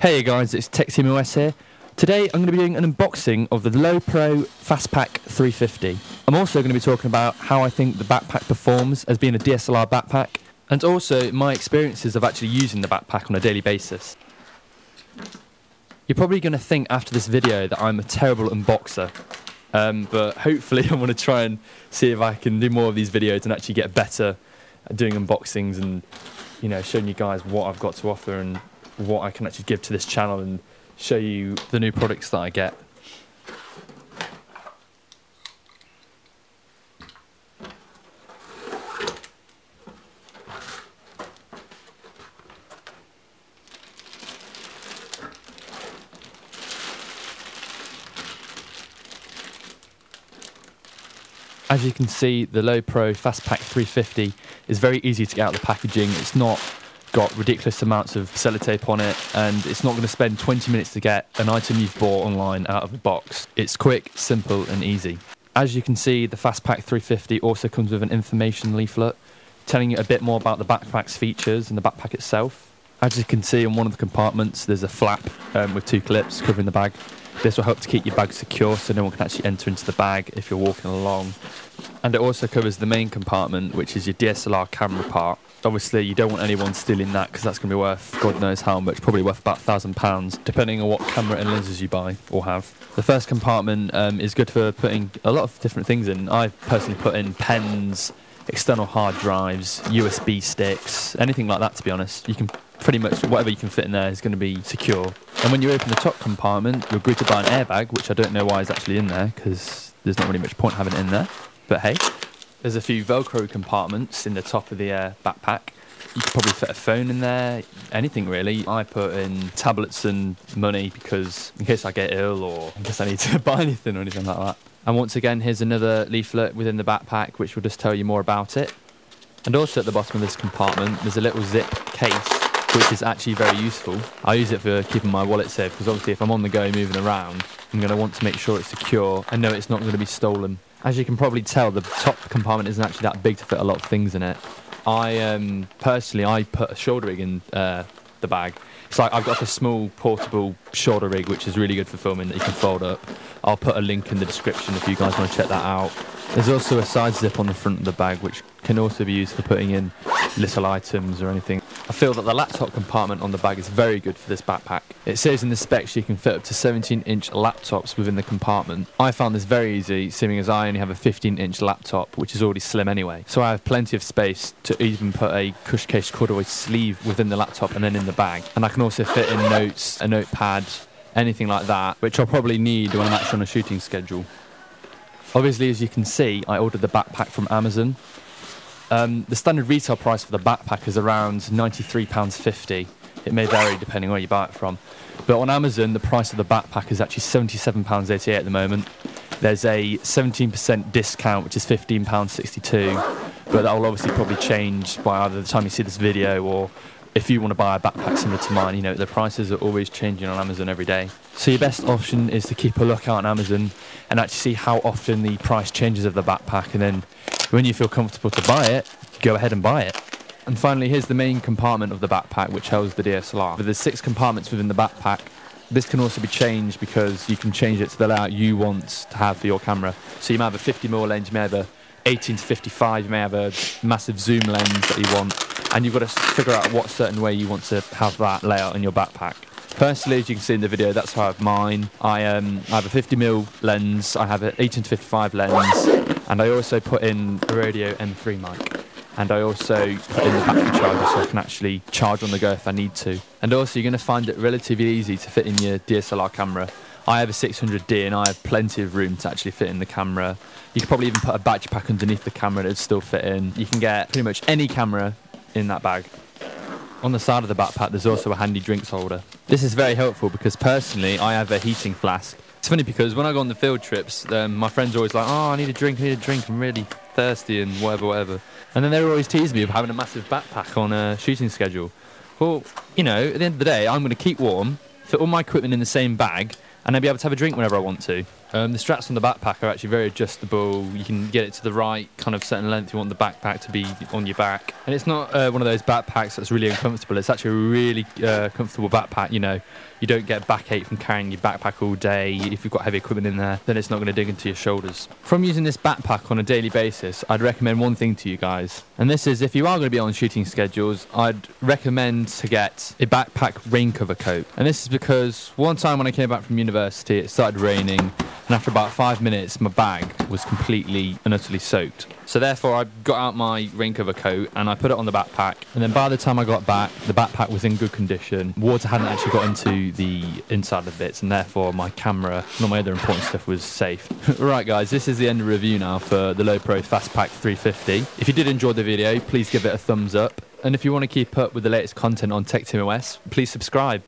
Hey guys, it's TechTeamOS here. Today I'm going to be doing an unboxing of the LowePro Fastpack 350. I'm also going to be talking about how I think the backpack performs as being a DSLR backpack, and also my experiences of actually using the backpack on a daily basis. You're probably going to think after this video that I'm a terrible unboxer, but hopefully I'm going to try and see if I can do more of these videos and actually get better at doing unboxings and, you know, showing you guys what I've got to offer and what I can actually give to this channel and show you the new products that I get. As you can see, the LowePro Fastpack 350 is very easy to get out of the packaging. It's not got ridiculous amounts of sellotape on it, and it's not going to spend 20 minutes to get an item you've bought online out of the box. It's quick, simple and easy. As you can see, the Fastpack 350 also comes with an information leaflet telling you a bit more about the backpack's features and the backpack itself. As you can see, in one of the compartments there's a flap with two clips covering the bag. This will help to keep your bag secure so no one can actually enter into the bag if you're walking along. And it also covers the main compartment, which is your DSLR camera part. Obviously you don't want anyone stealing that because that's going to be worth God knows how much, probably worth about £1,000 depending on what camera and lenses you buy or have. The first compartment is good for putting a lot of different things in. I've personally put in pens, external hard drives, USB sticks, anything like that, to be honest. You can pretty much, whatever you can fit in there is going to be secure. And when you open the top compartment, you're greeted by an airbag, which I don't know why is actually in there because there's not really much point having it in there. But hey, there's a few Velcro compartments in the top of the backpack. You could probably fit a phone in there, anything really. I put in tablets and money because in case I get ill or in case I need to buy anything or anything like that. And once again, here's another leaflet within the backpack which will just tell you more about it. And also at the bottom of this compartment, there's a little zip case which is actually very useful. I use it for keeping my wallet safe because obviously if I'm on the go moving around, I'm going to want to make sure it's secure and know it's not going to be stolen. As you can probably tell, the top compartment isn't actually that big to fit a lot of things in it. Personally, I put a shoulder rig in the bag. It's like I've got a small portable shoulder rig which is really good for filming that you can fold up. I'll put a link in the description if you guys want to check that out. There's also a side zip on the front of the bag which can also be used for putting in little items or anything. I feel that the laptop compartment on the bag is very good for this backpack. It says in the specs you can fit up to 17-inch laptops within the compartment. I found this very easy, seeing as I only have a 15-inch laptop, which is already slim anyway. So I have plenty of space to even put a cush case corduroy sleeve within the laptop and then in the bag. And I can also fit in notes, a notepad, anything like that, which I'll probably need when I'm actually on a shooting schedule. Obviously, as you can see, I ordered the backpack from Amazon. The standard retail price for the backpack is around £93.50. It may vary depending on where you buy it from. But on Amazon, the price of the backpack is actually £77.88 at the moment. There's a 17% discount, which is £15.62. But that will obviously probably change by either the time you see this video or if you want to buy a backpack similar to mine. You know, the prices are always changing on Amazon every day. So your best option is to keep a lookout on Amazon and actually see how often the price changes of the backpack, and then when you feel comfortable to buy it, go ahead and buy it. And finally, here's the main compartment of the backpack which holds the DSLR. But there's 6 compartments within the backpack. This can also be changed because you can change it to the layout you want to have for your camera. So you may have a 50mm lens, you may have a 18 to 55, you may have a massive zoom lens that you want, and you've got to figure out what certain way you want to have that layout in your backpack. Personally, as you can see in the video, that's how I have mine. I have a 50mm lens, I have an 18 to 55 lens, and I also put in a Rodeo M3 mic. And I also put in the battery charger so I can actually charge on the go if I need to. And also you're going to find it relatively easy to fit in your DSLR camera. I have a 600D and I have plenty of room to actually fit in the camera. You could probably even put a battery pack underneath the camera and it'd still fit in. You can get pretty much any camera in that bag. On the side of the backpack there's also a handy drinks holder. This is very helpful because personally I have a heating flask. It's funny because when I go on the field trips, my friends are always like, oh, I need a drink, I'm really thirsty and whatever. And then they always tease me of having a massive backpack on a shooting schedule. Well, you know, at the end of the day, I'm going to keep warm, fit all my equipment in the same bag, and I'll be able to have a drink whenever I want to. The straps on the backpack are actually very adjustable. You can get it to the right kind of certain length you want the backpack to be on your back. And it's not one of those backpacks that's really uncomfortable. It's actually a really comfortable backpack. You know, you don't get backache from carrying your backpack all day. If you've got heavy equipment in there, then it's not going to dig into your shoulders. From using this backpack on a daily basis, I'd recommend one thing to you guys. And this is, if you are going to be on shooting schedules, I'd recommend to get a backpack rain cover coat. And this is because one time when I came back from university, it started raining. And after about 5 minutes, my bag was completely and utterly soaked. So therefore, I got out my rain cover coat and I put it on the backpack. And then by the time I got back, the backpack was in good condition. Water hadn't actually got into the inside of the bits, and therefore my camera and all my other important stuff was safe. Right, guys, this is the end of the review now for the LowePro Fastpack 350. If you did enjoy the video, please give it a thumbs up. And if you want to keep up with the latest content on TechTeamOS, please subscribe.